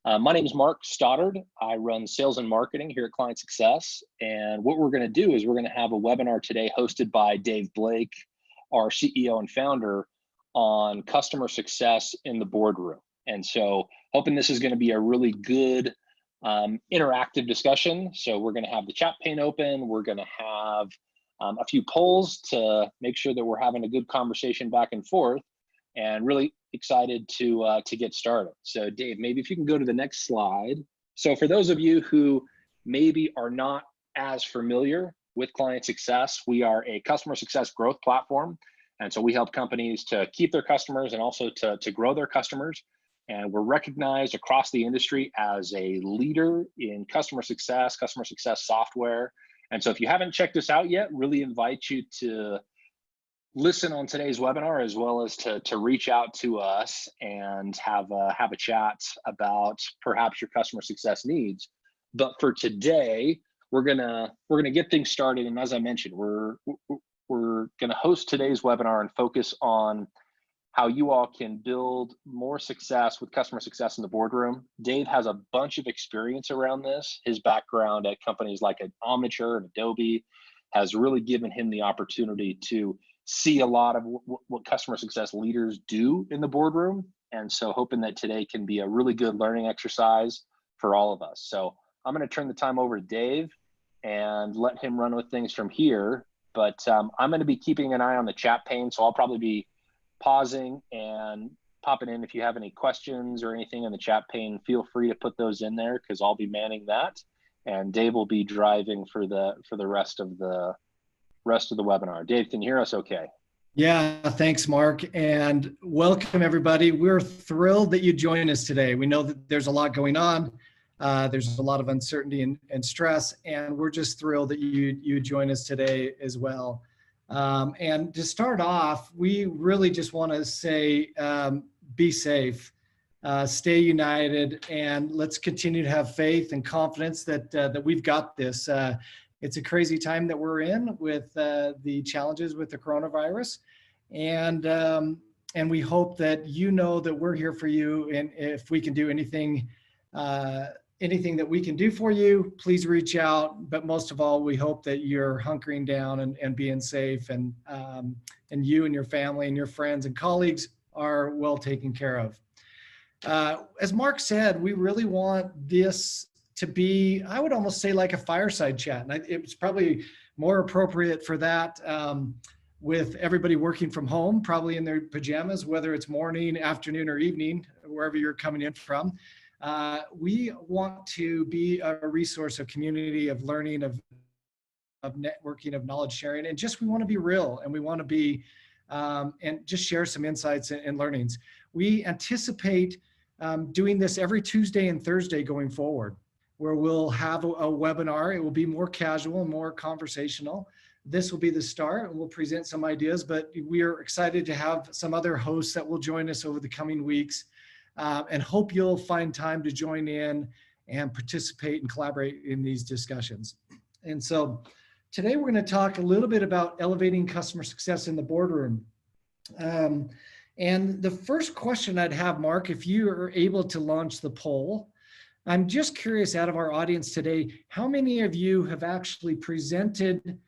My name is Mark Stoddard. I run sales and marketing here at ClientSuccess. And what we're going to do is we're going to have a webinar today hosted by Dave Blake, our CEO and founder, on customer success in the boardroom. And so hoping this is going to be a really good interactive discussion. So we're going to have the chat pane open. We're going to have a few polls to make sure that we're having a good conversation back and forth, and really excited to get started. So Dave, maybe if you can go to the next slide. So for those of you who maybe are not as familiar with ClientSuccess, we are a customer success growth platform. And so we help companies to keep their customers and also to grow their customers. And we're recognized across the industry as a leader in customer success software. And so if you haven't checked us out yet, really invite you to listen on today's webinar, as well as to reach out to us and have a chat about perhaps your customer success needs. But for today, we're gonna get things started. And as I mentioned, we're gonna host today's webinar and focus on how you all can build more success with customer success in the boardroom. Dave has a bunch of experience around this. His background at companies like Omniture and Adobe has really given him the opportunity to see a lot of what customer success leaders do in the boardroom. And so hoping that today can be a really good learning exercise for all of us. So I'm going to turn the time over to Dave and let him run with things from here. But I'm going to be keeping an eye on the chat pane. So I'll probably be pausing and popping in if you have any questions or anything in the chat pane. Feel free to put those in there, because I'll be manning that, and Dave will be driving for the rest of the webinar. Dave, can you hear us okay? Yeah, thanks, Mark, and welcome everybody. We're thrilled that you joined us today. We know that there's a lot going on. There's a lot of uncertainty and stress, and we're just thrilled that you join us today as well. And to start off, we really just want to say, be safe, stay united, and let's continue to have faith and confidence that we've got this. It's a crazy time that we're in with the challenges with the coronavirus, and we hope that you know that we're here for you, and if we can do anything that we can do for you, please reach out. But most of all, we hope that you're hunkering down and being safe, and you and your family and your friends and colleagues are well taken care of. As Mark said, we really want this to be, I would almost say, like a fireside chat. And it's probably more appropriate for that with everybody working from home, probably in their pajamas, whether it's morning, afternoon, or evening, wherever you're coming in from. We want to be a resource, a community of learning, of networking, of knowledge sharing, and just we want to be real, and we want to be and just share some insights and learnings. We anticipate doing this every Tuesday and Thursday going forward, where we'll have a webinar. It will be more casual, more conversational. This will be the start, and we'll present some ideas, but we are excited to have some other hosts that will join us over the coming weeks. And hope you'll find time to join in and participate and collaborate in these discussions. And so today we're going to talk a little bit about elevating customer success in the boardroom. And the first question I'd have, Mark, if you are able to launch the poll, I'm just curious, out of our audience today, how many of you have actually presented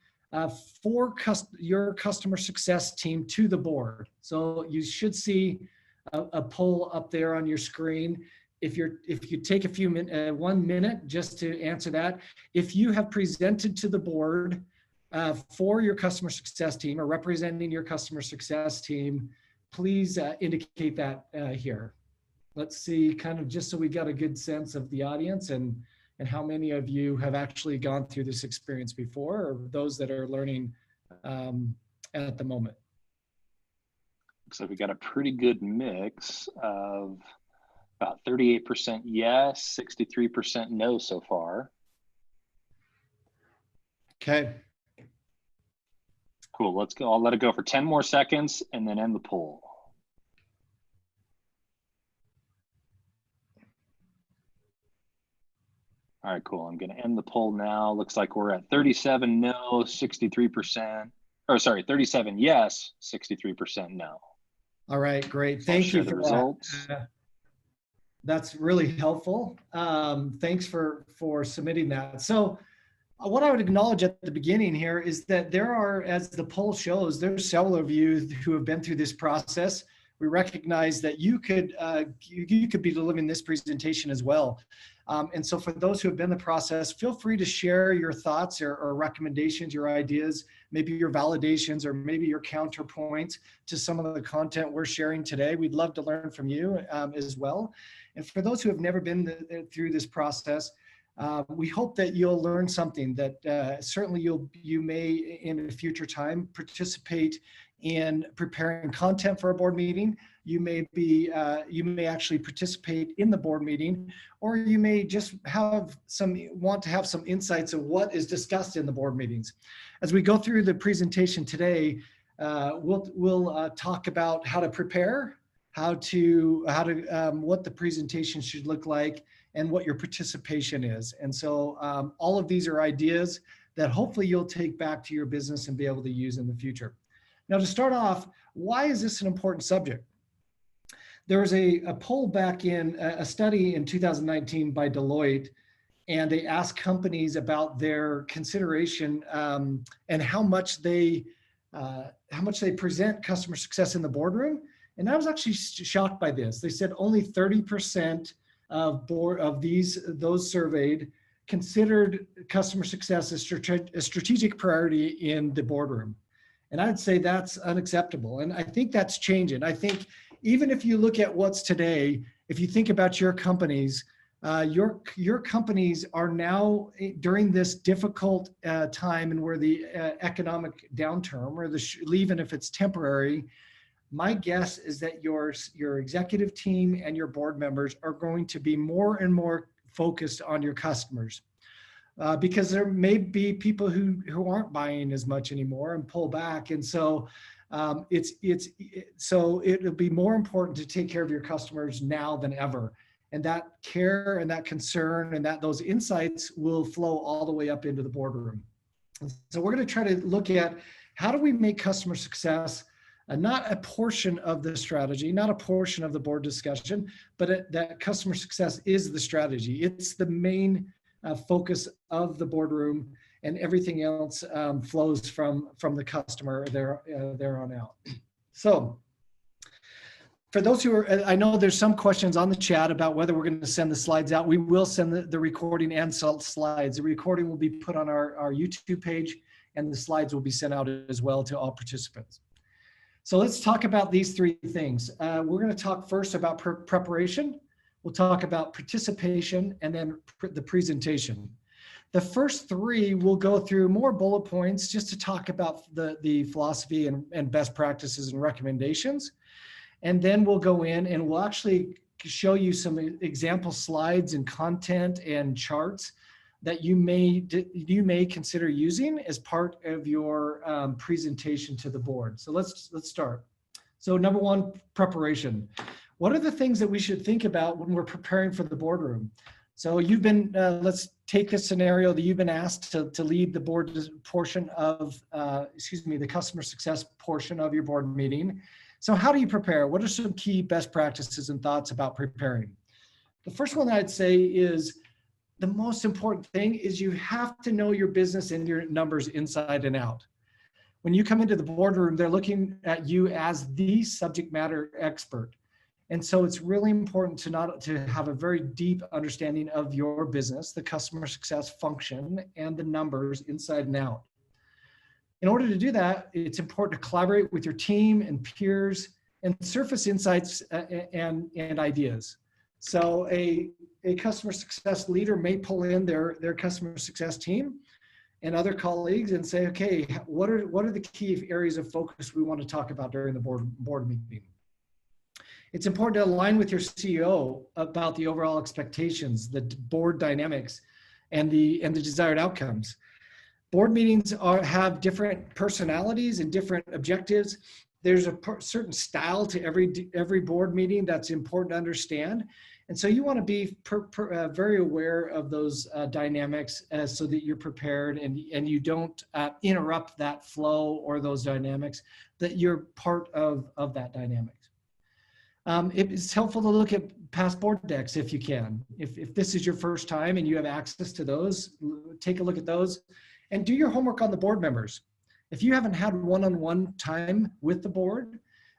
for your customer success team to the board? So you should see a poll up there on your screen. If you take 1 minute just to answer that, if you have presented to the board for your customer success team or representing your customer success team, please indicate that here. Let's see, kind of just so we got a good sense of the audience and how many of you have actually gone through this experience before, or those that are learning at the moment. Looks like we got a pretty good mix of about 38% yes, 63% no so far. Okay. Cool, let's go. I'll let it go for 10 more seconds and then end the poll. All right, cool. I'm going to end the poll now. Looks like we're at 37 no, 63%, or sorry, 37 yes, 63% no. All right, great. Thank you for the results. That's really helpful. Thanks for submitting that. So what I would acknowledge at the beginning here is that there are, as the poll shows, there's several of you who have been through this process. We recognize that you could be delivering this presentation as well. And so for those who have been in the process, feel free to share your thoughts or recommendations, your ideas, maybe your validations, or maybe your counterpoints to some of the content we're sharing today. We'd love to learn from you as well. And for those who have never been through this process, we hope that you'll learn something that certainly you may in a future time participate in preparing content for a board meeting. You may actually participate in the board meeting, or you may just want to have some insights of what is discussed in the board meetings. As we go through the presentation today, we'll talk about how to prepare, what the presentation should look like, and what your participation is. And so all of these are ideas that hopefully you'll take back to your business and be able to use in the future. Now, to start off, why is this an important subject? There was a poll back in a study in 2019 by Deloitte, and they asked companies about their consideration and how much they present customer success in the boardroom. And I was actually shocked by this. They said only 30% of those surveyed considered customer success a strategic priority in the boardroom. And I'd say that's unacceptable. And I think that's changing. I think even if you look at what's today, if you think about your companies, your companies are now during this difficult time and where the economic downturn, or even if it's temporary, my guess is that your executive team and your board members are going to be more and more focused on your customers. Because there may be people who aren't buying as much anymore and pull back, and so it'll be more important to take care of your customers now than ever. And that care and that concern and those insights will flow all the way up into the boardroom. So we're going to try to look at how do we make customer success not a portion of the strategy, not a portion of the board discussion, but that customer success is the strategy. It's the main focus of the boardroom, and everything else flows from the customer there on out. So for those who are, I know there's some questions on the chat about whether we're going to send the slides out. We will send the recording and slides. The recording will be put on our YouTube page, and the slides will be sent out as well to all participants. So let's talk about these three things. We're going to talk first about preparation. We'll talk about participation, and then the presentation. The first three we'll go through more bullet points just to talk about the philosophy and best practices and recommendations. And then we'll go in and we'll actually show you some example slides and content and charts that you may consider using as part of your presentation to the board. So let's start. So number one, preparation. What are the things that we should think about when we're preparing for the boardroom? So you've been, let's take this scenario that you've been asked to lead the board portion of, the customer success portion of your board meeting. So how do you prepare? What are some key best practices and thoughts about preparing? The first one I'd say is the most important thing is you have to know your business and your numbers inside and out. When you come into the boardroom, they're looking at you as the subject matter expert. And so it's really important to have a very deep understanding of your business, the customer success function, and the numbers inside and out. In order to do that, it's important to collaborate with your team and peers and surface insights and ideas. So a customer success leader may pull in their customer success team and other colleagues and say, okay, what are the key areas of focus we want to talk about during the board meeting? It's important to align with your CEO about the overall expectations, the board dynamics, and the desired outcomes. Board meetings have different personalities and different objectives. There's a certain style to every board meeting that's important to understand. And so you want to be very aware of those dynamics so that you're prepared and you don't interrupt that flow or those dynamics, that you're part of that dynamics. It's helpful to look at past board decks if you can. If this is your first time and you have access to those, take a look at those and do your homework on the board members. If you haven't had one-on-one time with the board,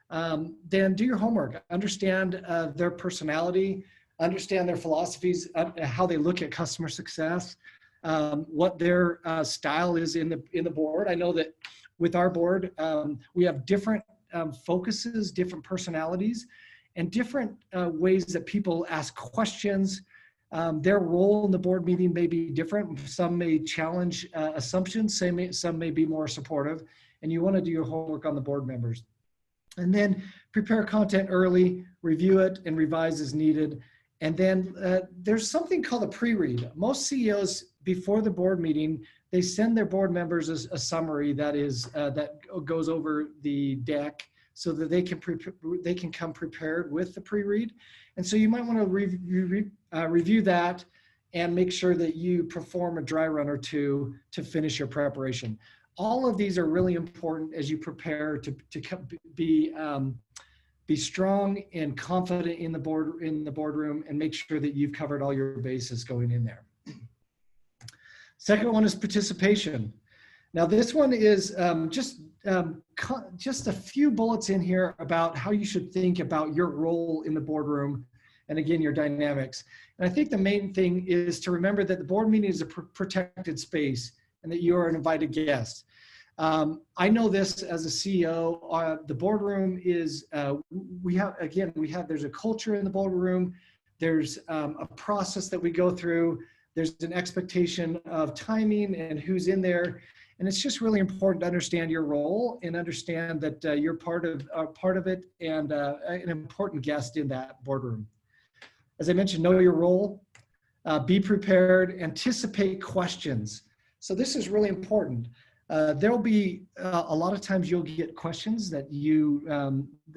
then do your homework. Understand their personality, understand their philosophies, how they look at customer success, what their style is in the board. I know that with our board, we have different focuses, different personalities, and different ways that people ask questions. Their role in the board meeting may be different. Some may challenge assumptions, some may be more supportive, and you want to do your homework on the board members. And then prepare content early, review it, and revise as needed. And then there's something called a pre-read. Most CEOs, before the board meeting, they send their board members a summary that goes over the deck so that they can come prepared with the pre-read. And so you might want to review that and make sure that you perform a dry run or two to finish your preparation. All of these are really important as you prepare to be strong and confident in the boardroom, and make sure that you've covered all your bases going in there. Second one is participation. Now this one is just a few bullets in here about how you should think about your role in the boardroom, and again, your dynamics. And I think the main thing is to remember that the board meeting is a protected space and that you are an invited guest. I know this as a CEO. The boardroom is, there's a culture in the boardroom. There's a process that we go through. There's an expectation of timing and who's in there. And it's just really important to understand your role and understand that you're part of it and an important guest in that boardroom. As I mentioned, know your role, be prepared, anticipate questions. So this is really important. There'll be a lot of times you'll get questions that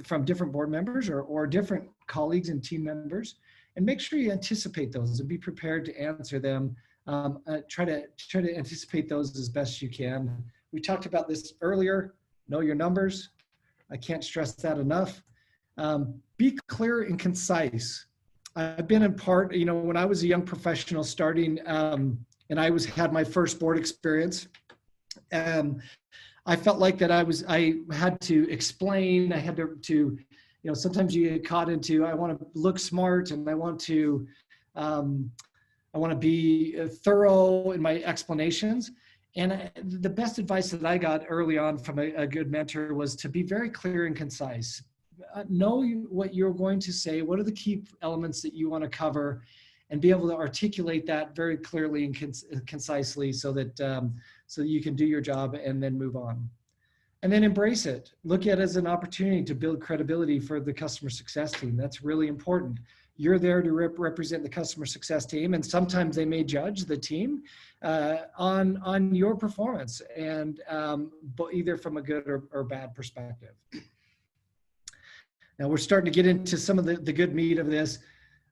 from different board members or different colleagues and team members, and make sure you anticipate those and be prepared to answer them. Try to anticipate those as best you can. We talked about this earlier. Know your numbers. I can't stress that enough. Be clear and concise. I've been in part, when I was a young professional starting, and I had my first board experience. I felt like that I had to explain. I had to sometimes you get caught into, I want to look smart and I want to be thorough in my explanations. And the best advice that I got early on from a good mentor was to be very clear and concise. Know what you're going to say, what are the key elements that you want to cover, and be able to articulate that very clearly and concisely so that you can do your job and then move on. And then embrace it. Look at it as an opportunity to build credibility for the customer success team. That's really important. You're there to represent the customer success team, and sometimes they may judge the team on your performance, and either from a good or bad perspective. Now we're starting to get into some of the good meat of this.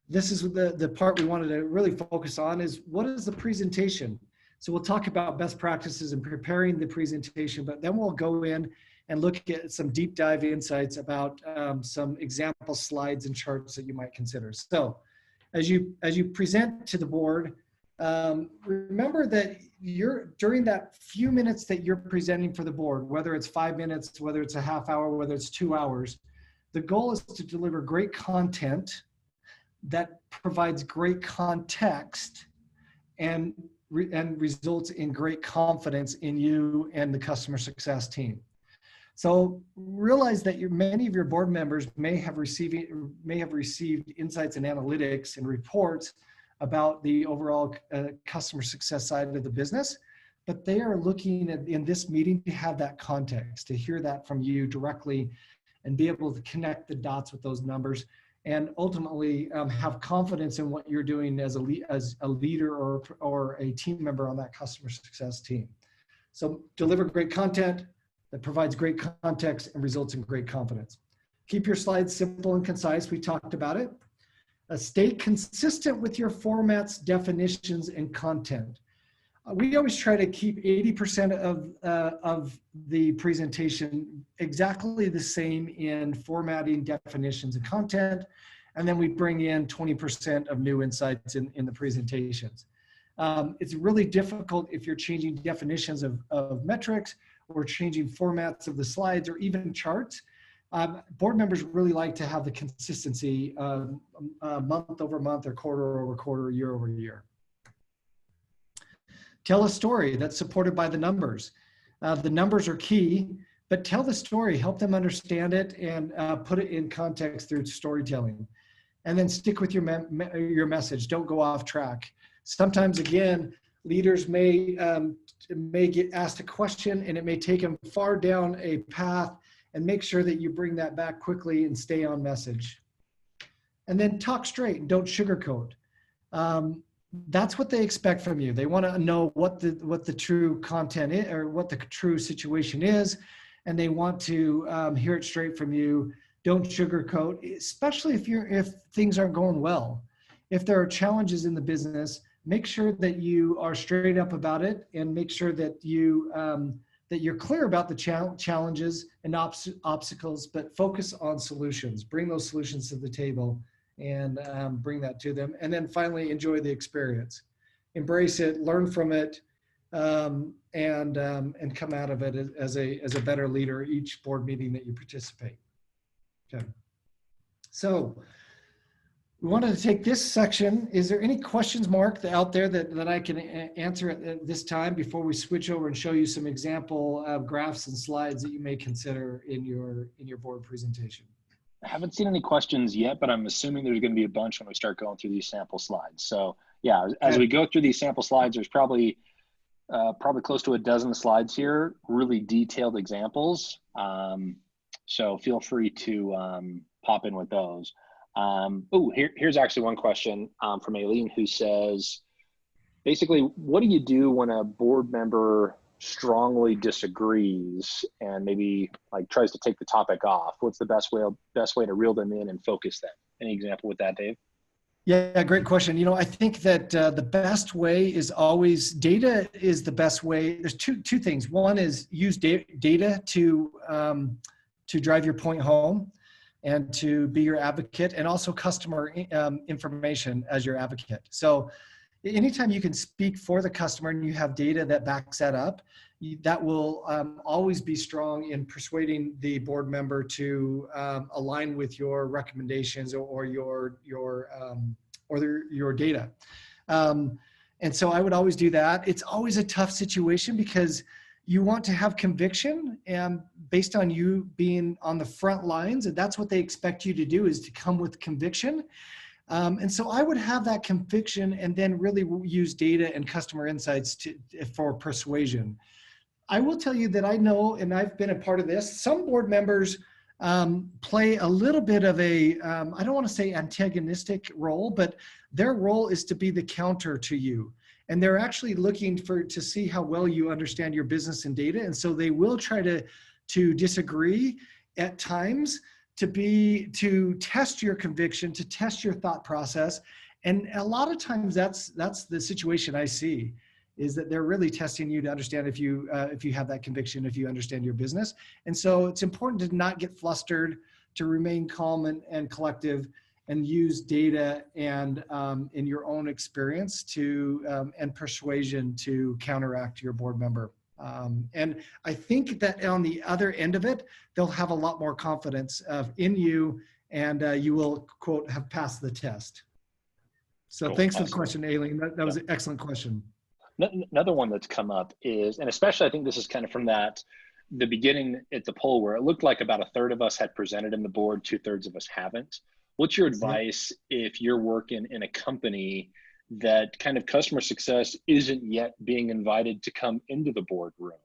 This is the part we wanted to really focus on, is what is the presentation? So we'll talk about best practices and preparing the presentation, but then we'll go in and look at some deep dive insights about some example slides and charts that you might consider. So as you present to the board, remember that during that few minutes that you're presenting for the board, whether it's 5 minutes, whether it's a half hour, whether it's 2 hours, the goal is to deliver great content that provides great context and results in great confidence in you and the customer success team. So realize that many of your board members may have received insights and analytics and reports about the overall customer success side of the business, but they are looking in this meeting to have that context, to hear that from you directly and be able to connect the dots with those numbers, and ultimately have confidence in what you're doing as a leader or a team member on that customer success team. So deliver great content that provides great context and results in great confidence. Keep your slides simple and concise. We talked about it. Stay consistent with your formats, definitions, and content. We always try to keep 80% of the presentation exactly the same in formatting, definitions, and content. And then we bring in 20% of new insights in the presentations. It's really difficult if you're changing definitions of metrics or changing formats of the slides or even charts. Board members really like to have the consistency month over month or quarter over quarter, year over year. Tell a story that's supported by the numbers. The numbers are key, but tell the story, help them understand it, and put it in context through storytelling. And then stick with your message. Don't go off track. Sometimes, again, leaders may get asked a question and it may take them far down a path, and make sure that you bring that back quickly and stay on message. And then talk straight and don't sugarcoat. That's what they expect from you. They want to know what the true content is, or what the true situation is, and they want to hear it straight from you. Don't sugarcoat, especially if things aren't going well. If there are challenges in the business, make sure that you are straight up about it, and make sure that you're clear about the challenges and obstacles, but focus on solutions. Bring those solutions to the table and bring that to them. And then finally, enjoy the experience. Embrace it, learn from it, and come out of it as a better leader each board meeting that you participate. Okay. So we wanted to take this section. Is there any questions, Mark, out there that I can answer at this time before we switch over and show you some example graphs and slides that you may consider in your board presentation? I haven't seen any questions yet, but I'm assuming there's going to be a bunch when we start going through these sample slides. So yeah, as we go through these sample slides, there's probably close to a dozen slides here, really detailed examples. So feel free to pop in with those. Here's actually one question from Aileen, who says, basically, what do you do when a board member strongly disagrees and maybe like tries to take the topic off? What's the best way to reel them in and focus them? Any example with that, Dave? Yeah, great question. You know, I think that the best way is always, data is the best way. There's two things. One is use data to drive your point home and to be your advocate, and also customer information as your advocate. So anytime you can speak for the customer and you have data that backs that up, that will always be strong in persuading the board member to align with your recommendations or your data. And so I would always do that. It's always a tough situation because you want to have conviction, and based on you being on the front lines, and that's what they expect you to do, is to come with conviction. And so I would have that conviction and then really use data and customer insights for persuasion. I will tell you that I know, and I've been a part of this, some board members play a little bit of a, I don't want to say antagonistic role, but their role is to be the counter to you. And they're actually looking to see how well you understand your business and data. And so they will try to disagree at times, to test your conviction, to test your thought process. And a lot of times that's the situation I see, is that they're really testing you to understand if you have that conviction, if you understand your business. And so it's important to not get flustered, to remain calm and collective, and use data and in your own experience and persuasion to counteract your board member. And I think that on the other end of it, they'll have a lot more confidence in you, and you will, quote, have passed the test. So cool. Thanks for the question, Aileen. That was an excellent question. Another one that's come up is, and especially I think this is kind of from the beginning at the poll, where it looked like about a third of us had presented in the board, 2/3 of us haven't. What's your advice if you're working in a company that kind of customer success isn't yet being invited to come into the boardroom?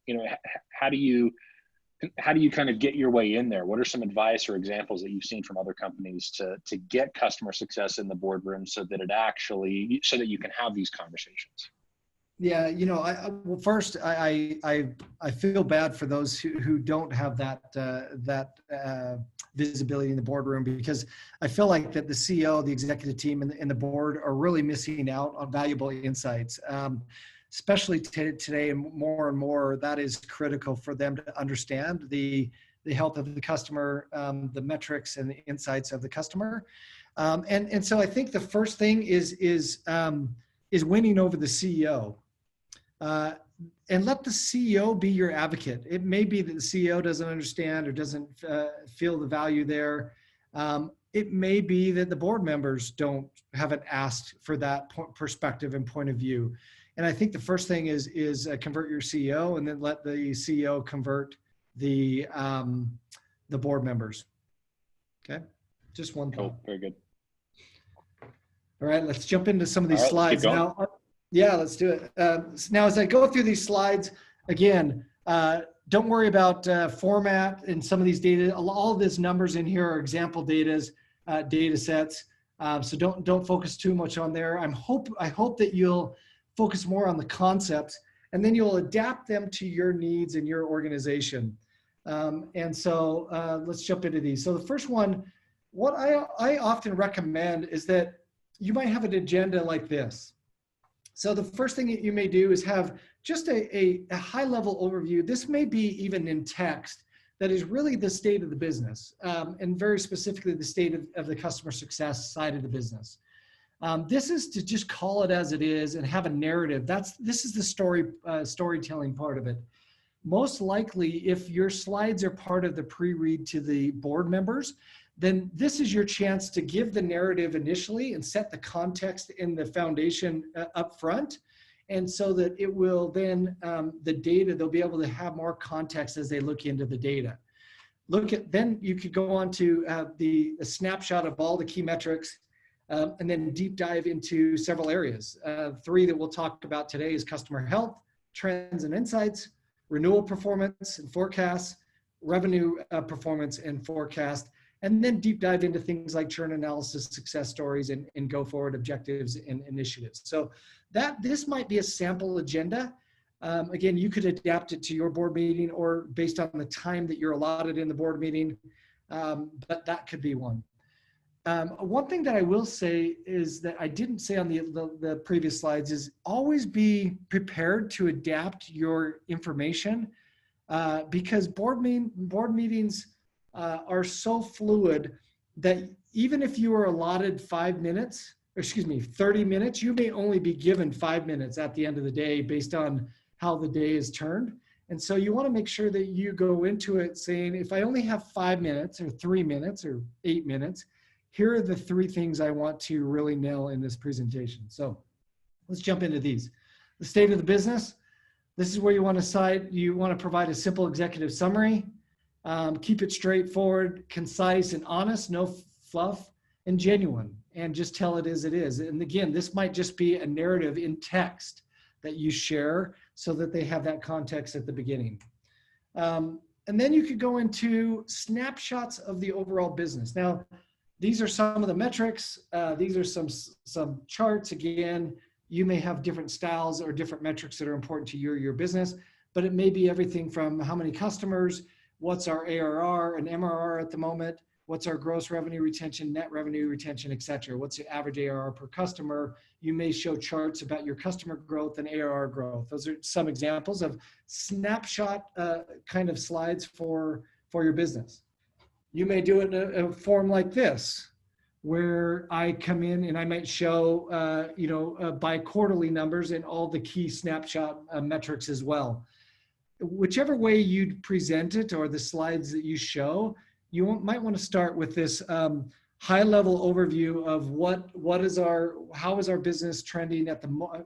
You know, how do you kind of get your way in there? What are some advice or examples that you've seen from other companies to get customer success in the boardroom so that you can have these conversations? Yeah, well, first, I feel bad for those who don't have that visibility in the boardroom, because I feel like that the CEO, the executive team, and the board are really missing out on valuable insights. Especially today, and more, that is critical for them to understand the health of the customer, the metrics and the insights of the customer. And so I think the first thing is winning over the CEO. And let the CEO be your advocate. It may be that the CEO doesn't understand or doesn't feel the value there. It may be that the board members haven't asked for that perspective and point of view. And I think the first thing is convert your CEO, and then let the CEO convert the board members. Okay, just one thought. Cool. Very good. All right, let's jump into some of these All right, slides now. Yeah, let's do it. Now, as I go through these slides, again, don't worry about format and some of these data. All of these numbers in here are example data sets. So don't focus too much on there. I hope that you'll focus more on the concepts, and then you'll adapt them to your needs and your organization. And so let's jump into these. So the first one, what I often recommend is that you might have an agenda like this. So the first thing that you may do is have just a high-level overview. This may be even in text, that is really the state of the business, and very specifically the state of the customer success side of the business. This is to just call it as it is and have a narrative. This is the storytelling part of it. Most likely, if your slides are part of the pre-read to the board members, then this is your chance to give the narrative initially and set the context in the foundation up front. And so that it will then, the data, they'll be able to have more context as they look into the data. Then you could go on to the snapshot of all the key metrics, and then deep dive into several areas. 3 that we'll talk about today is customer health, trends and insights, renewal performance and forecasts, revenue performance and forecast, and then deep dive into things like churn analysis, success stories, and go forward objectives and initiatives. So this might be a sample agenda. Again, you could adapt it to your board meeting or based on the time that you're allotted in the board meeting, but that could be one. One thing that I will say is that I didn't say on the previous slides is always be prepared to adapt your information, because board meetings are so fluid that even if you are allotted 30 minutes, you may only be given 5 minutes at the end of the day based on how the day is turned. And so you want to make sure that you go into it saying, if I only have 5 minutes or 3 minutes or 8 minutes, here are the 3 things I want to really nail in this presentation. So let's jump into these. The state of the business. This is where you want to provide a simple executive summary. Keep it straightforward, concise, and honest, no fluff, and genuine, and just tell it as it is. And again, this might just be a narrative in text that you share so that they have that context at the beginning. And then you could go into snapshots of the overall business. Now, these are some of the metrics. These are some charts. Again, you may have different styles or different metrics that are important to your business, but it may be everything from how many customers, what's our ARR and MRR at the moment, what's our gross revenue retention, net revenue retention, et cetera. What's the average ARR per customer? You may show charts about your customer growth and ARR growth. Those are some examples of snapshot kind of slides for your business. You may do it in a form like this, where I come in and I might show, by quarterly numbers and all the key snapshot metrics as well. Whichever way you present it or the slides that you show, you might want to start with this high-level overview of how is our business trending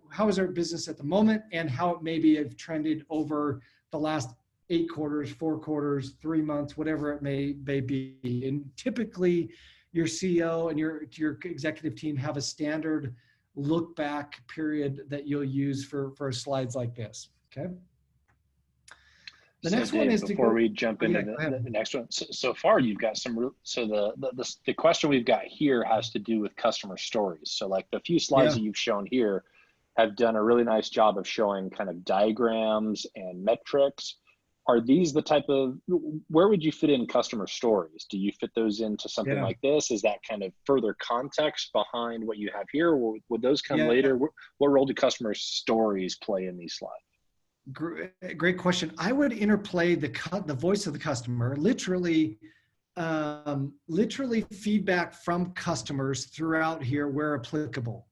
how is our business at the moment, and how it maybe have trended over the last 8 quarters, 4 quarters, 3 months, whatever it may be. And typically, your CEO and your executive team have a standard look back period that you'll use for slides like this. Okay. The next one is before we jump into the next one. So far, you've got the question we've got here has to do with customer stories. So like the few slides that you've shown here, have done a really nice job of showing kind of diagrams and metrics. Are these the type of, where would you fit in customer stories? Do you fit those into something Yeah. like this? Is that kind of further context behind what you have here? Or would those come Yeah. later? What role do customer stories play in these slides? Great question. I would interplay the voice of the customer, literally feedback from customers throughout here where applicable.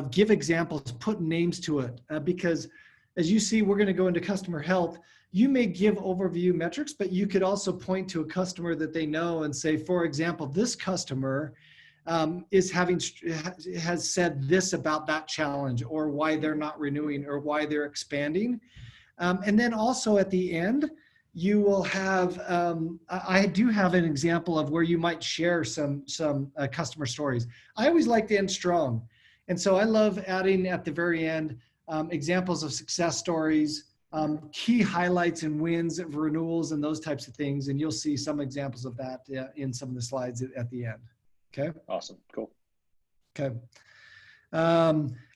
Give examples, put names to it, because as you see, we're going to go into customer health. You may give overview metrics, but you could also point to a customer that they know and say, for example, this customer has said this about that challenge, or why they're not renewing, or why they're expanding. And then also at the end, you will have, I do have an example of where you might share some customer stories. I always like to end strong. And so I love adding at the very end examples of success stories, key highlights and wins of renewals and those types of things. And you'll see some examples of that in some of the slides at the end. Okay. Awesome. Cool. Okay.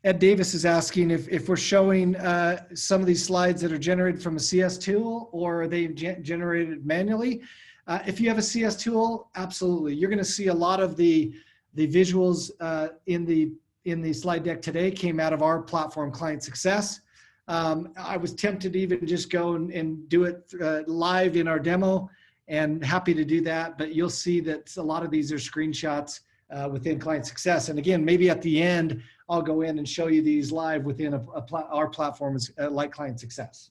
Ed Davis is asking if we're showing some of these slides that are generated from a CS tool, or are they generated manually? If you have a CS tool, absolutely. You're going to see a lot of the visuals in the slide deck today came out of our platform, ClientSuccess. I was tempted to even just go and do it live in our demo, and happy to do that. But you'll see that a lot of these are screenshots within ClientSuccess. And again, maybe at the end, I'll go in and show you these live within our platforms like ClientSuccess.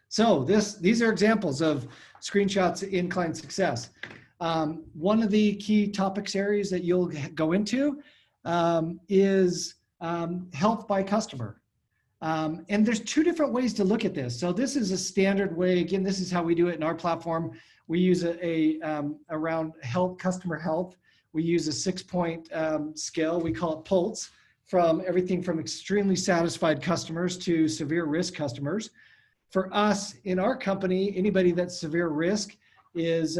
So these are examples of screenshots in ClientSuccess. One of the key topics areas that you'll go into is health by customer. And there's two different ways to look at this. So this is a standard way. Again, this is how we do it in our platform. We use around customer health. We use a 6-point scale. We call it PULS, from everything from extremely satisfied customers to severe risk customers. For us in our company, anybody that's severe risk is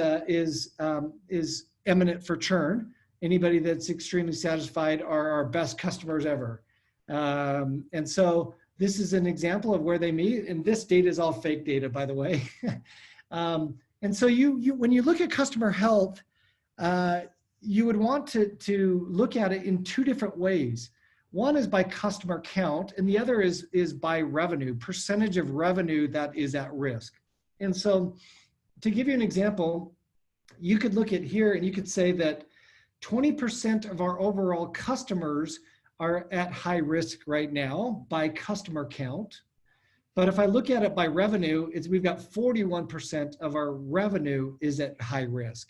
eminent for churn. Anybody that's extremely satisfied are our best customers ever. And so this is an example of where they meet. And this data is all fake data, by the way. And so when you look at customer health, you would want to look at it in two different ways. One is by customer count, and the other is by revenue, percentage of revenue that is at risk. And so to give you an example, you could look at here and you could say that 20% of our overall customers are at high risk right now by customer count. But if I look at it by revenue, we've got 41% of our revenue is at high risk.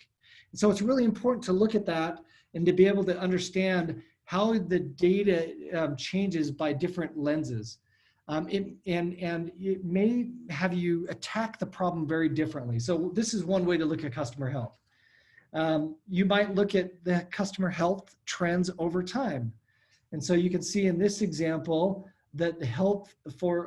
So it's really important to look at that and to be able to understand how the data changes by different lenses. And it may have you attack the problem very differently. So this is one way to look at customer health. You might look at the customer health trends over time. And so you can see in this example that the health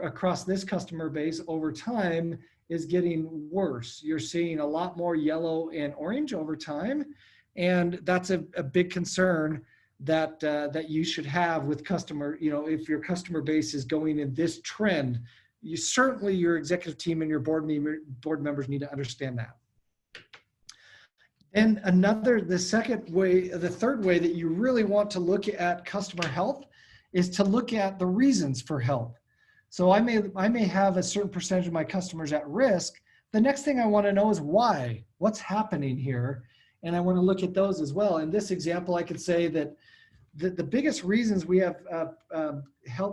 across this customer base over time is getting worse. You're seeing a lot more yellow and orange over time. And that's a big concern that you should have with customer, if your customer base is going in this trend, certainly your executive team and your board members need to understand that. And the third way that you really want to look at customer health is to look at the reasons for health. So I may have a certain percentage of my customers at risk. The next thing I want to know is why, what's happening here? And I want to look at those as well. In this example, I could say that the biggest reasons we have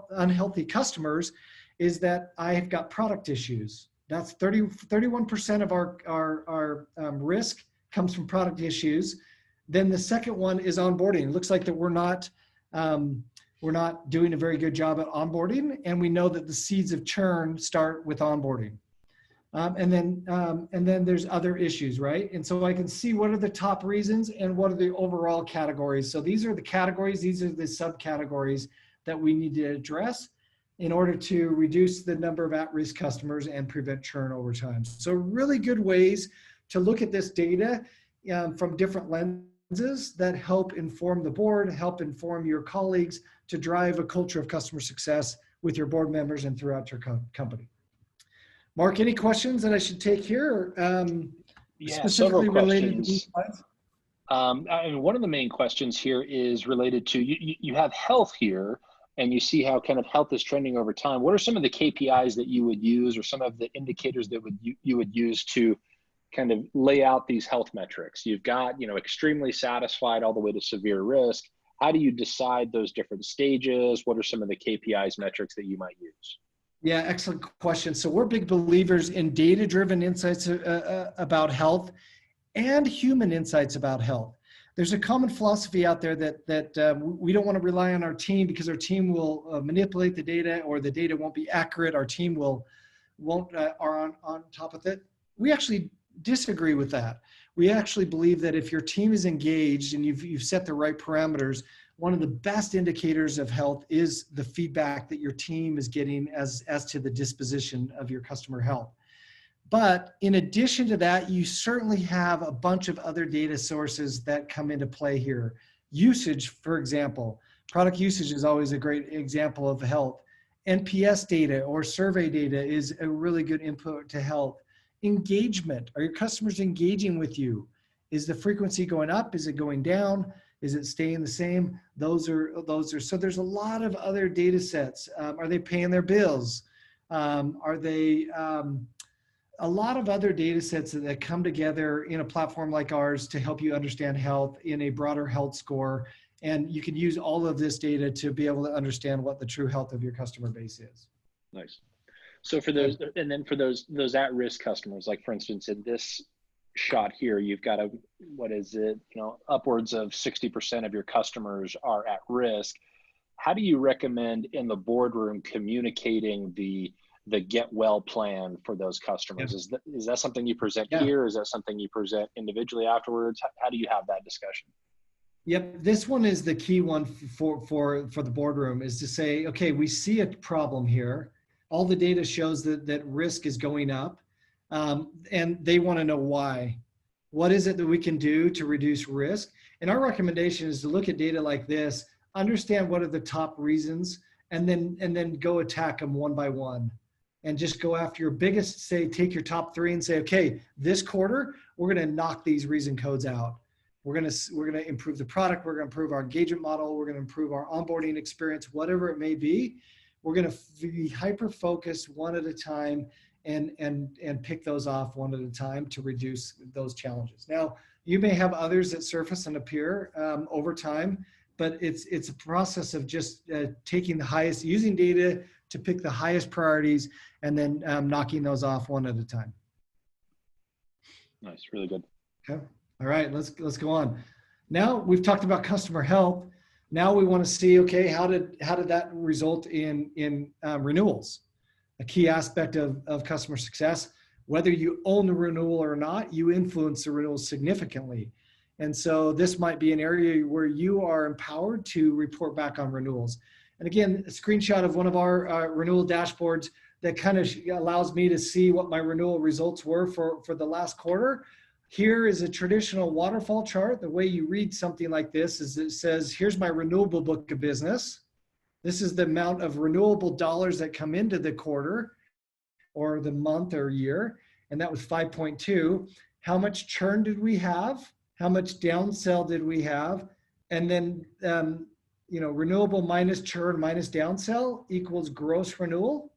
unhealthy customers is that I've got product issues. That's 31% of our risk comes from product issues. Then the second one is onboarding. It looks like that we're not doing a very good job at onboarding, and we know that the seeds of churn start with onboarding. And then there's other issues, right? And so I can see what are the top reasons and what are the overall categories. So these are the categories, these are the subcategories that we need to address in order to reduce the number of at-risk customers and prevent churn over time. So really good ways to look at this data from different lenses that help inform the board, help inform your colleagues to drive a culture of customer success with your board members and throughout your company. Mark, any questions that I should take here? Yeah, Specifically several related to these questions. slides? And one of the main questions here is related to, you have health here, and you see how kind of health is trending over time. What are some of the KPIs that you would use, or some of the indicators that you would use to kind of lay out these health metrics? You've got, extremely satisfied all the way to severe risk. How do you decide those different stages? What are some of the KPIs metrics that you might use? Yeah, excellent question. So we're big believers in data-driven insights about health and human insights about health. There's a common philosophy out there that we don't want to rely on our team because our team will manipulate the data, or the data won't be accurate. Our team won't are on top of it. We actually disagree with that. We actually believe that if your team is engaged and you've set the right parameters, one of the best indicators of health is the feedback that your team is getting as to the disposition of your customer health. But in addition to that, you certainly have a bunch of other data sources that come into play here. Usage, for example, product usage is always a great example of health. NPS data or survey data is a really good input to health. Engagement, are your customers engaging with you? Is the frequency going up? Is it going down? Is it staying the same? Those are, so there's a lot of other data sets. Are they paying their bills? Are they, a lot of other data sets that come together in a platform like ours to help you understand health in a broader health score. And you can use all of this data to be able to understand what the true health of your customer base is. Nice. So for those, and then for those at-risk customers, like for instance, in this shot here, you've got upwards of 60% of your customers are at risk. How do you recommend in the boardroom communicating the get well plan for those customers? Yeah. Is that something you present here? Is that something you present individually afterwards? How do you have that discussion? Yep, this one is the key one for the boardroom, is to say, okay, we see a problem here. All the data shows that risk is going up, and they want to know why. What is it that we can do to reduce risk? And our recommendation is to look at data like this, understand what are the top reasons, and then go attack them one by one. And just go after your biggest, take your top 3 and say, okay, this quarter, we're going to knock these reason codes out. We're going to improve the product. We're going to improve our engagement model. We're going to improve our onboarding experience, whatever it may be. We're going to be hyper-focused one at a time and pick those off one at a time to reduce those challenges. Now, you may have others that surface and appear over time, but it's a process of just taking the highest, using data to pick the highest priorities, and then knocking those off one at a time. Nice, really good. Okay, all right, let's go on. Now we've talked about customer health. Now we want to see, okay, how did that result in renewals? A key aspect of customer success. Whether you own the renewal or not, you influence the renewal significantly. And so this might be an area where you are empowered to report back on renewals. And again, a screenshot of one of our renewal dashboards that kind of allows me to see what my renewal results were for the last quarter. Here is a traditional waterfall chart. The way you read something like this is it says, here's my renewable book of business. This is the amount of renewable dollars that come into the quarter or the month or year. And that was 5.2. How much churn did we have? How much downsell did we have? And then, renewable minus churn minus downsell equals gross renewal.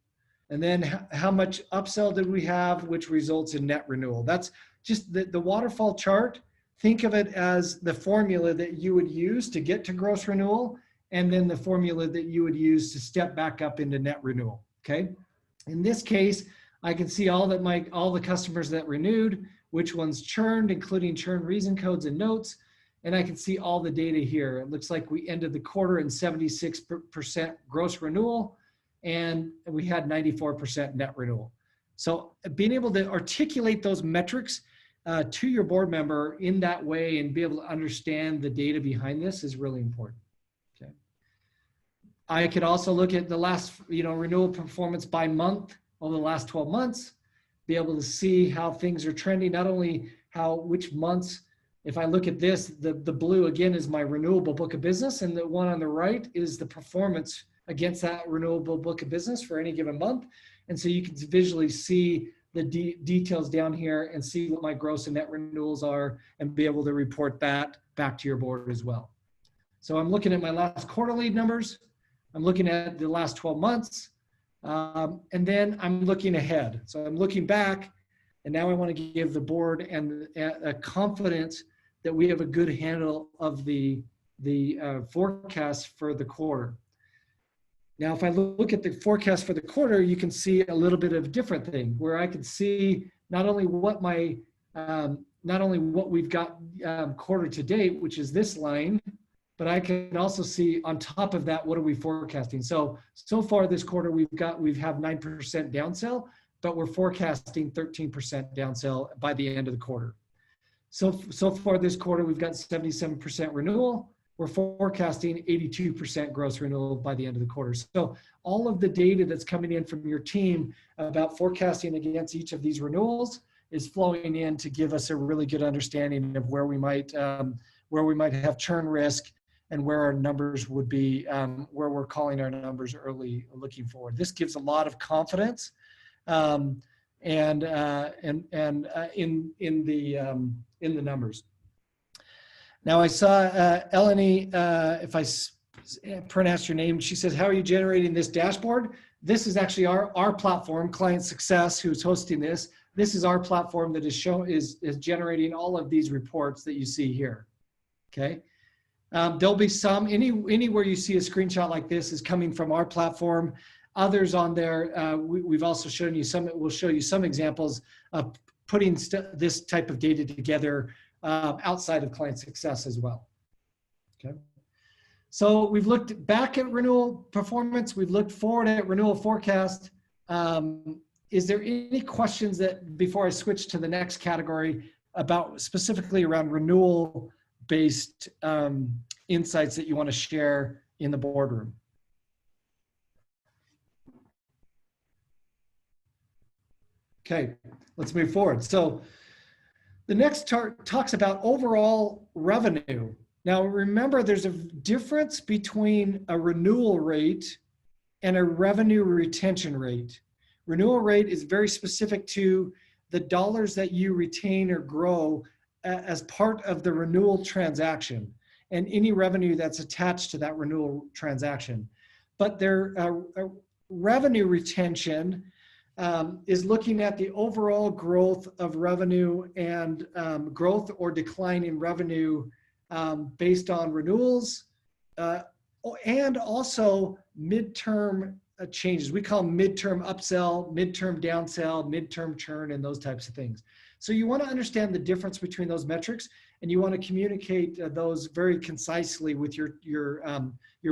And then how much upsell did we have, which results in net renewal. That's just the waterfall chart. Think of it as the formula that you would use to get to gross renewal, and then the formula that you would use to step back up into net renewal, okay? In this case, I can see all the customers that renewed, which ones churned, including churn reason codes and notes, and I can see all the data here. It looks like we ended the quarter in 76% gross renewal, and we had 94% net renewal. So being able to articulate those metrics to your board member in that way and be able to understand the data behind this is really important. Okay. I could also look at the last, renewal performance by month over the last 12 months, be able to see how things are trending, not only which months If I look at this, the blue again is my renewable book of business, and the one on the right is the performance against that renewable book of business for any given month. And so you can visually see the details down here and see what my gross and net renewals are and be able to report that back to your board as well. So I'm looking at my last quarterly numbers. I'm looking at the last 12 months. And then I'm looking ahead. So I'm looking back, and now I want to give the board and a confidence that we have a good handle of the forecast for the quarter. Now, if I look at the forecast for the quarter, you can see a little bit of a different thing where I can see not only what we've got quarter to date, which is this line, but I can also see on top of that, what are we forecasting? So far this quarter, we have 9% downsell, but we're forecasting 13% downsell by the end of the quarter. So far this quarter, we've got 77% renewal. We're forecasting 82% gross renewal by the end of the quarter. So all of the data that's coming in from your team about forecasting against each of these renewals is flowing in to give us a really good understanding of where we might have churn risk and where our numbers would be, where we're calling our numbers early looking forward. This gives a lot of confidence in the numbers. Now I saw Eleni, if I pronounce your name, she says, how are you generating this dashboard? This is actually our platform, ClientSuccess, who's hosting this. This is our platform that is generating all of these reports that you see here, okay? There'll be some, anywhere you see a screenshot like this is coming from our platform. Others on there, we've also shown you some, we'll show you some examples of putting this type of data together outside of ClientSuccess as well, okay? So we've looked back at renewal performance. We've looked forward at renewal forecast. Is there any questions that, before I switch to the next category, about specifically around renewal-based insights that you want to share in the boardroom? Okay, let's move forward. So the next chart talks about overall revenue. Now remember, there's a difference between a renewal rate and a revenue retention rate. Renewal rate is very specific to the dollars that you retain or grow as part of the renewal transaction and any revenue that's attached to that renewal transaction. But their revenue retention is looking at the overall growth of revenue and growth or decline in revenue based on renewals and also midterm changes. We call them midterm upsell, midterm downsell, midterm churn, and those types of things. So you want to understand the difference between those metrics, and you want to communicate those very concisely with your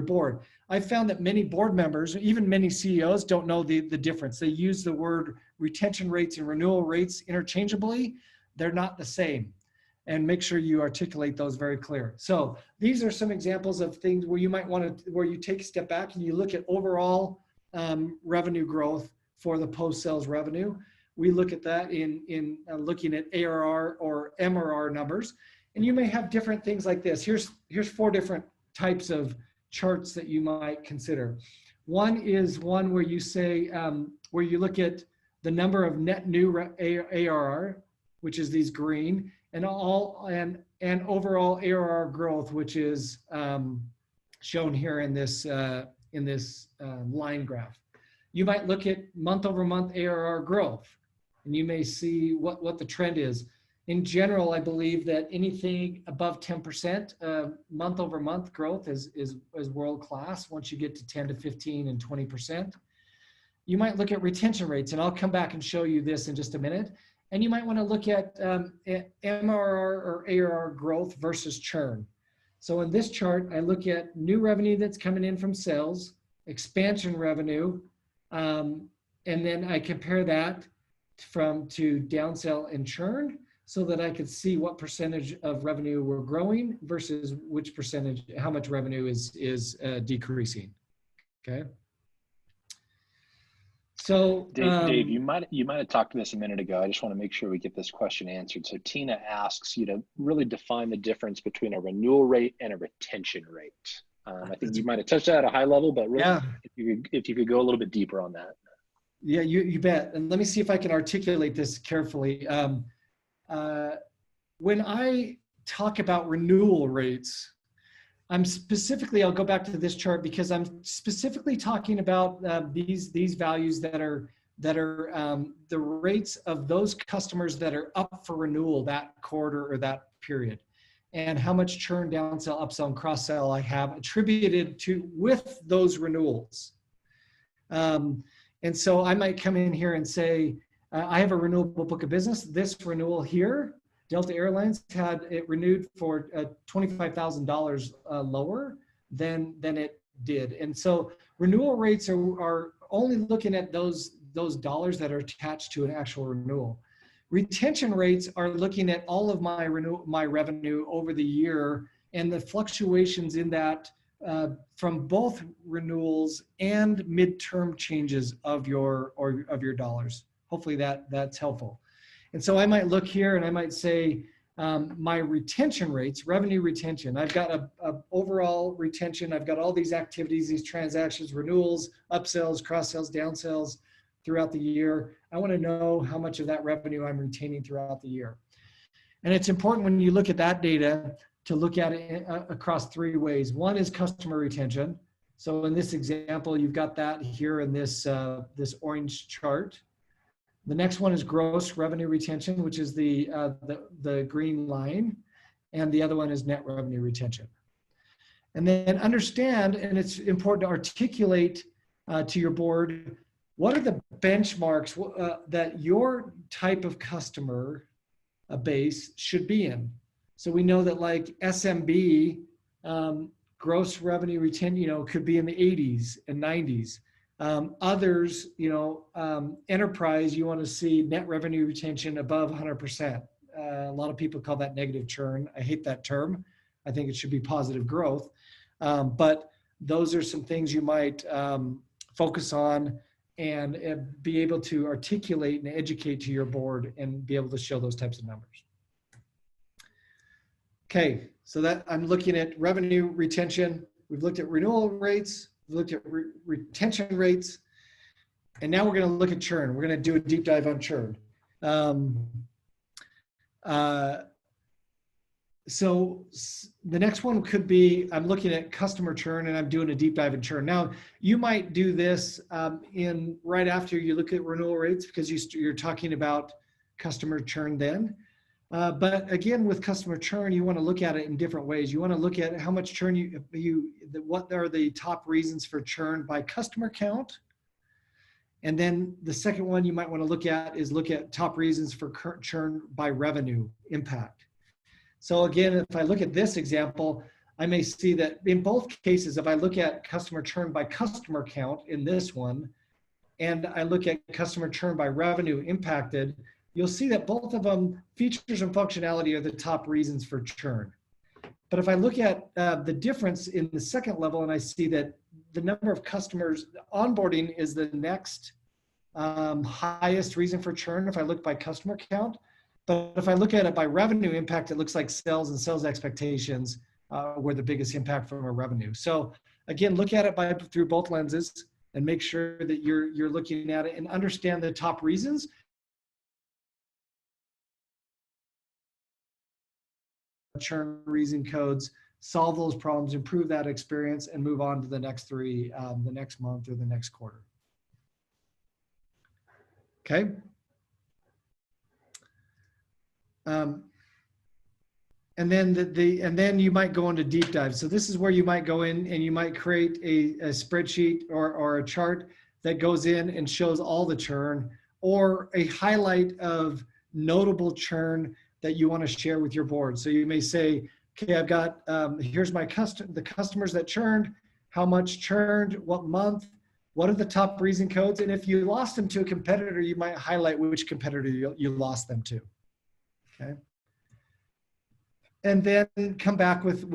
board. I found that many board members, even many CEOs, don't know the difference. They use the word retention rates and renewal rates interchangeably. They're not the same. And make sure you articulate those very clear. So these are some examples of things where you might want to, where you take a step back and you look at overall revenue growth for the post-sales revenue. We look at that in looking at ARR or MRR numbers. And you may have different things like this. Here's 4 different types of charts that you might consider. One is one where you say, where you look at the number of net new ARR, which is these green, and overall ARR growth, which is shown here in this line graph. You might look at month-over-month ARR growth, and you may see what the trend is. In general, I believe that anything above 10% month-over-month growth is world-class. Once you get to 10 to 15 and 20%, you might look at retention rates, and I'll come back and show you this in just a minute. And you might want to look at MRR or ARR growth versus churn. So in this chart, I look at new revenue that's coming in from sales, expansion revenue, and then I compare that to downsell and churn so that I could see what percentage of revenue we're growing versus which percentage, how much revenue is decreasing, okay? So, Dave, you might have talked to this a minute ago. I just want to make sure we get this question answered. So Tina asks you to really define the difference between a renewal rate and a retention rate. I think you might have touched that at a high level, but really, yeah, if you could go a little bit deeper on that. yeah, you bet. And let me see if I can articulate this carefully. When I talk about renewal rates, I'll go back to this chart because I'm specifically talking about these values that are the rates of those customers that are up for renewal that quarter or that period, and how much churn, downsell, upsell, and cross-sell I have attributed to with those renewals. And so I might come in here and say, I have a renewable book of business. This renewal here, Delta Airlines had it renewed for $25,000 lower than it did. And so renewal rates are only looking at those dollars that are attached to an actual renewal. Retention rates are looking at all of my revenue over the year and the fluctuations in that from both renewals and midterm changes of your dollars. Hopefully that's helpful. And so I might look here and I might say my retention rates, revenue retention. I've got a overall retention. I've got all these activities, these transactions, renewals, upsells, cross-sells, downsells throughout the year. I want to know how much of that revenue I'm retaining throughout the year. And it's important when you look at that data to look at it across three ways. One is customer retention. So in this example, you've got that here in this orange chart. The next one is gross revenue retention, which is the green line, and the other one is net revenue retention. And then understand, and it's important to articulate to your board, what are the benchmarks that your type of customer base should be in. So we know that like SMB, gross revenue retention, could be in the 80s and 90s. Others, enterprise, you want to see net revenue retention above 100%. A lot of people call that negative churn. I hate that term. I think it should be positive growth. But those are some things you might focus on and be able to articulate and educate to your board and be able to show those types of numbers. Okay, so that I'm looking at revenue retention. We've looked at renewal rates. We've looked at retention rates. And now we're going to look at churn. We're going to do a deep dive on churn. So the next one could be, I'm looking at customer churn and I'm doing a deep dive in churn. Now, you might do this right after you look at renewal rates because you're talking about customer churn then. But again, with customer churn, you want to look at it in different ways. You want to look at how much churn what are the top reasons for churn by customer count. And then the second one you might want to look at top reasons for churn by revenue impact. So again, if I look at this example, I may see that in both cases, if I look at customer churn by customer count in this one, and I look at customer churn by revenue impacted, you'll see that both of them, features and functionality, are the top reasons for churn. But if I look at the difference in the second level and I see that the number of customers, onboarding is the next highest reason for churn if I look by customer count. But if I look at it by revenue impact, it looks like sales and sales expectations were the biggest impact from a revenue. So again, look at it through both lenses and make sure that you're looking at it and understand the top reasons. Churn reason codes, solve those problems, improve that experience, and move on to the next three, the next month or the next quarter. Okay. And then you might go into deep dive. So this is where you might go in and you might create a spreadsheet or a chart that goes in and shows all the churn, or a highlight of notable churn that you want to share with your board. So you may say, okay, I've got, here's the customers that churned, how much churned, what month, what are the top reason codes? And if you lost them to a competitor, you might highlight which competitor you lost them to, okay? And then come back with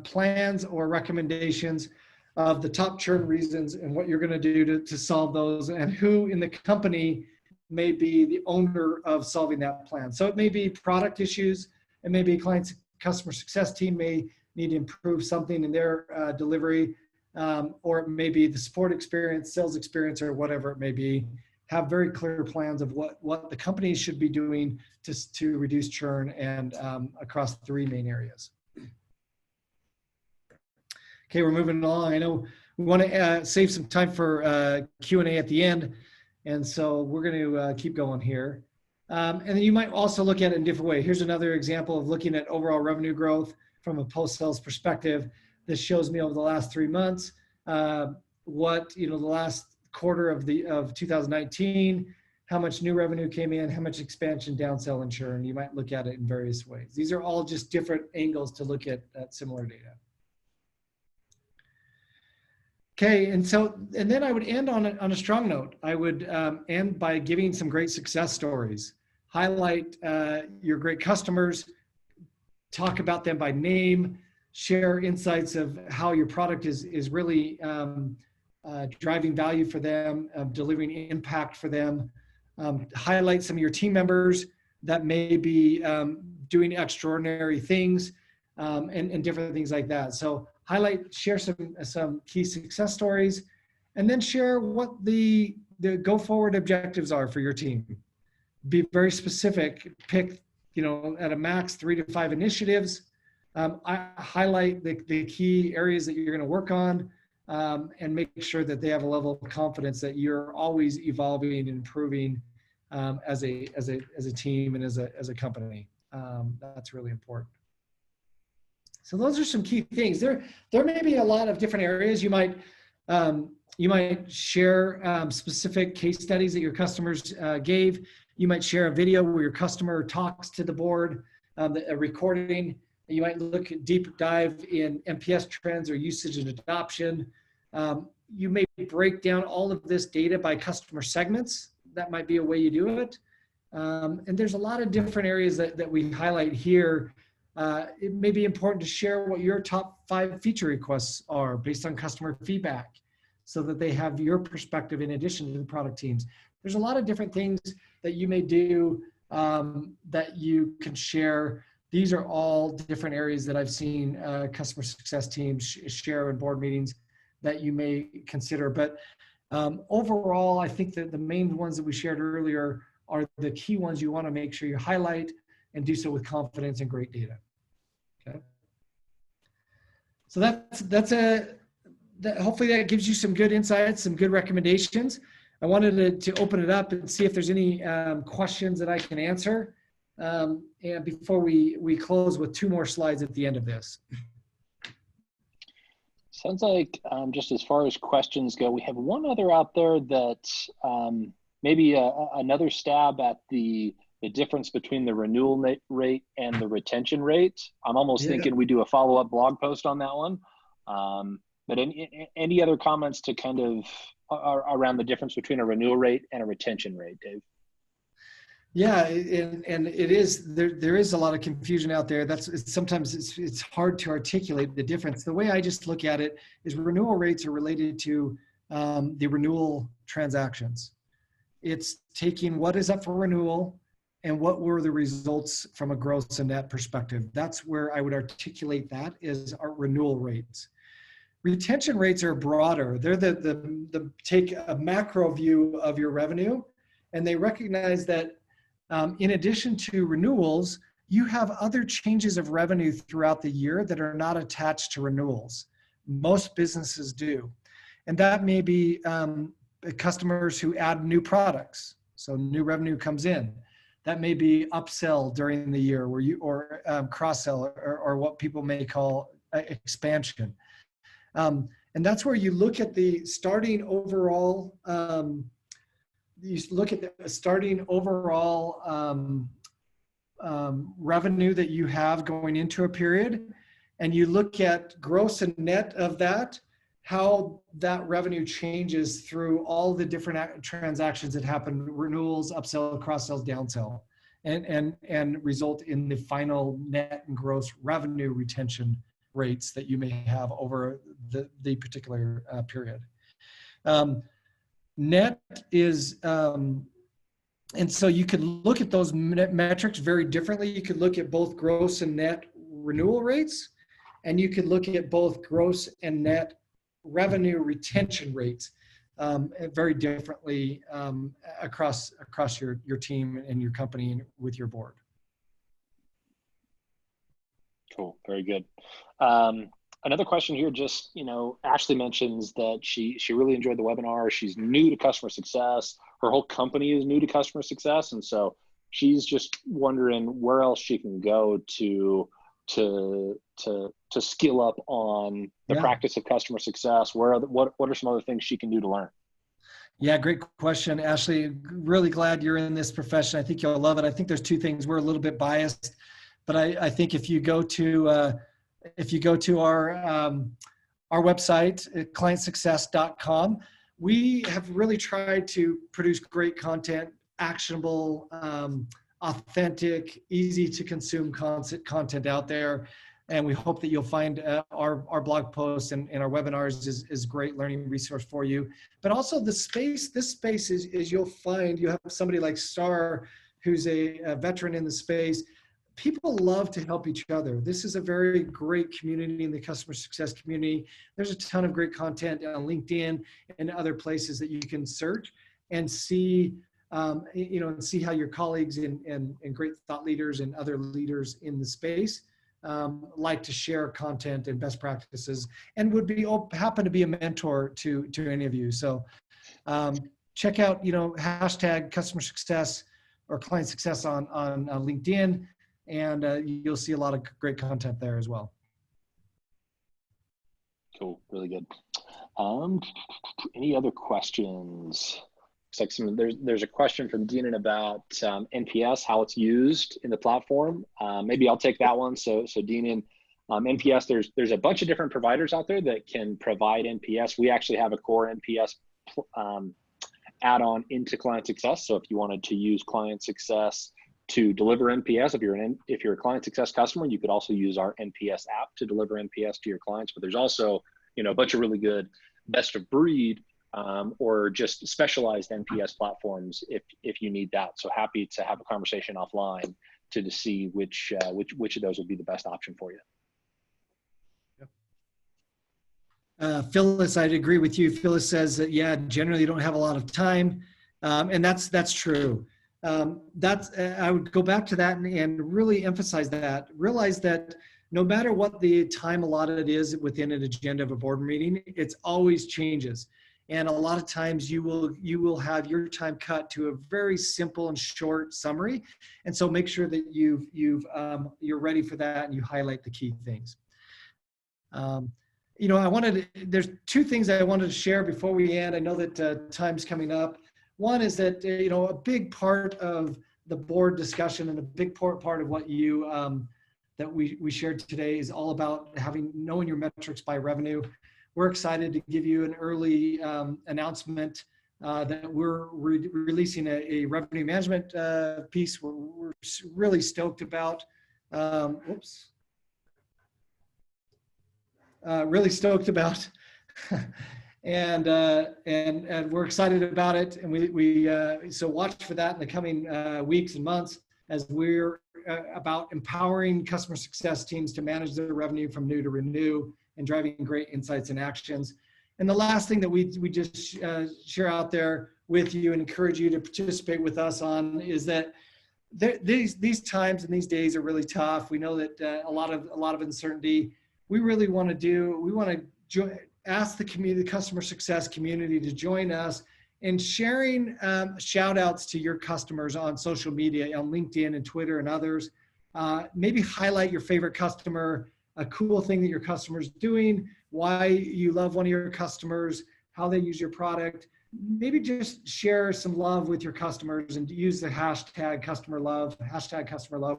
plans or recommendations. of the top churn reasons and what you're going to do to solve those, and who in the company may be the owner of solving that plan. So it may be product issues, and maybe customer success team may need to improve something in their delivery, or it may be the support experience, sales experience, or whatever it may be. Have very clear plans of what the company should be doing to reduce churn and across 3 main areas. Okay, we're moving along. I know we want to save some time for Q&A at the end, and so we're going to keep going here. And then you might also look at it in a different way. Here's another example of looking at overall revenue growth from a post-sales perspective. This shows me over the last 3 months what the last quarter of 2019, how much new revenue came in, how much expansion, downsell, and churn. You might look at it in various ways. These are all just different angles to look at similar data. Okay, and then I would end on a strong note. I would end by giving some great success stories. Highlight your great customers, talk about them by name, share insights of how your product is really driving value for them, delivering impact for them. Highlight some of your team members that may be doing extraordinary things, and different things like that. So share some key success stories, and then share what the go forward objectives are for your team. Be very specific. Pick, at a max 3 to 5 initiatives. I highlight the key areas that you're going to work on, and make sure that they have a level of confidence that you're always evolving and improving as a team and as a company. That's really important. So those are some key things. There may be a lot of different areas. You might share specific case studies that your customers gave. You might share a video where your customer talks to the board, a recording. You might look at deep dive in NPS trends or usage and adoption. You may break down all of this data by customer segments. That might be a way you do it. And there's a lot of different areas that we highlight here. It may be important to share what your top 5 feature requests are based on customer feedback, so that they have your perspective in addition to the product teams. There's a lot of different things that you may do that you can share. These are all different areas that I've seen customer success teams share in board meetings that you may consider. But overall, I think that the main ones that we shared earlier are the key ones you want to make sure you highlight, and do so with confidence and great data. Okay. So hopefully that gives you some good insights, some good recommendations. I wanted to open it up and see if there's any questions that I can answer. And before we close with 2 more slides at the end of this. Sounds like just as far as questions go, we have one other out there that maybe another stab at the difference between the renewal rate and the retention rate. I'm almost thinking we do a follow-up blog post on that one. But any other comments to kind of around the difference between a renewal rate and a retention rate, Dave? Yeah, and it is there is a lot of confusion out there. Sometimes it's hard to articulate the difference. The way I just look at it is renewal rates are related to the renewal transactions. It's taking what is up for renewal and what were the results from a gross and net perspective. That's where I would articulate that is our renewal rates. Retention rates are broader. They're the take a macro view of your revenue, and they recognize that in addition to renewals, you have other changes of revenue throughout the year that are not attached to renewals. Most businesses do. And that may be customers who add new products. So new revenue comes in. That may be upsell during the year or cross-sell or what people may call expansion. And that's where you look at the starting overall revenue that you have going into a period, and you look at gross and net of that, how that revenue changes through all the different transactions that happen, renewals, upsell, cross-sells, downsell, and result in the final net and gross revenue retention rates that you may have over the particular period. Net is, and so you could look at those metrics very differently. You could look at both gross and net renewal rates, and you could look at both gross and net revenue retention rates very differently across your team and your company and with your board. Cool, very good. Another question here, just, Ashley mentions that she really enjoyed the webinar. She's new to customer success. Her whole company is new to customer success. And so she's just wondering where else she can go to skill up on the practice of customer success. What are some other things she can do to learn? Yeah, great question, Ashley. Really glad you're in this profession. I think you'll love it. I think there's two things. We're a little bit biased, but I think if you go to our website, clientsuccess.com, we have really tried to produce great content, actionable, authentic, easy to consume content out there. And we hope that you'll find our blog posts and our webinars is a great learning resource for you. But also this space is you have somebody like Star, who's a veteran in the space. People love to help each other. This is a very great community in the customer success community. There's a ton of great content on LinkedIn and other places that you can search and see, and see how your colleagues and great thought leaders and other leaders in the space like to share content and best practices and would happen to be a mentor to any of you. So check out, hashtag customer success or client success on LinkedIn. And you'll see a lot of great content there as well. Cool, really good. Any other questions? Looks like there's a question from Deanon about NPS, how it's used in the platform. Maybe I'll take that one. So Deanon, NPS, there's a bunch of different providers out there that can provide NPS. We actually have a core NPS add-on into Client Success. So if you wanted to use Client Success to deliver NPS, if you're a Client Success customer, you could also use our NPS app to deliver NPS to your clients. But there's also, a bunch of really good best of breed or just specialized NPS platforms if you need that. So happy to have a conversation offline to see which of those would be the best option for you. Phyllis, I'd agree with you. Phyllis says that, generally you don't have a lot of time. And that's true. I would go back to that and really emphasize that. Realize that no matter what the time allotted is within an agenda of a board meeting, it's always changes. And a lot of times you will have your time cut to a very simple and short summary. And so make sure that you're ready for that and you highlight the key things. There's two things I wanted to share before we end. I know that time's coming up. One is that, a big part of the board discussion and a big part of what that we shared today is all about knowing your metrics by revenue. We're excited to give you an early announcement that we're releasing a revenue management piece. We're really stoked about. Really stoked about. And we're excited about it, and so watch for that in the coming weeks and months as we're about empowering customer success teams to manage their revenue from new to renew and driving great insights and actions. And the last thing that we just share out there with you and encourage you to participate with us on is that these times and these days are really tough. We know that a lot of uncertainty. We really want to ask the customer success community to join us in sharing shout outs to your customers on social media, on LinkedIn and Twitter and others. Maybe highlight your favorite customer, a cool thing that your customer's doing, why you love one of your customers, how they use your product. Maybe just share some love with your customers and use the hashtag customer love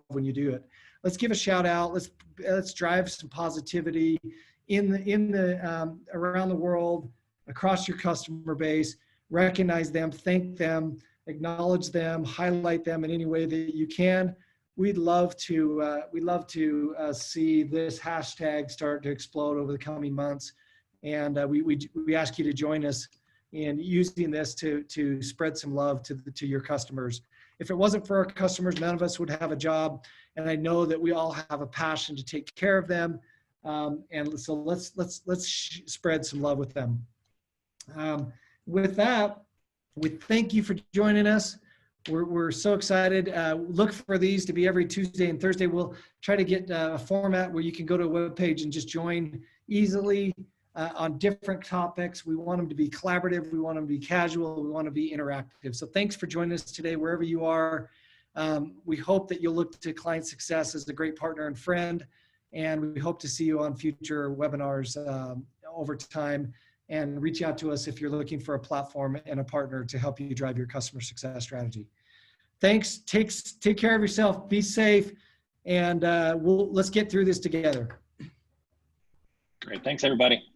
when you do it. Let's give a shout out. Let's drive some positivity in the around the world, across your customer base. Recognize them, thank them, acknowledge them, highlight them in any way that you can. we'd love to see this hashtag start to explode over the coming months. And we ask you to join us in using this to spread some love to your customers. If it wasn't for our customers, none of us would have a job. And I know that we all have a passion to take care of them. And so let's spread some love with them. With that, we thank you for joining us. We're so excited. Look for these to be every Tuesday and Thursday. We'll try to get a format where you can go to a web page and just join easily on different topics. We want them to be collaborative. We want them to be casual. We want to be interactive. So thanks for joining us today, wherever you are. We hope that you'll look to Client Success as a great partner and friend. And we hope to see you on future webinars over time. And reach out to us if you're looking for a platform and a partner to help you drive your customer success strategy. Thanks. Take care of yourself. Be safe. And let's get through this together. Great. Thanks, everybody.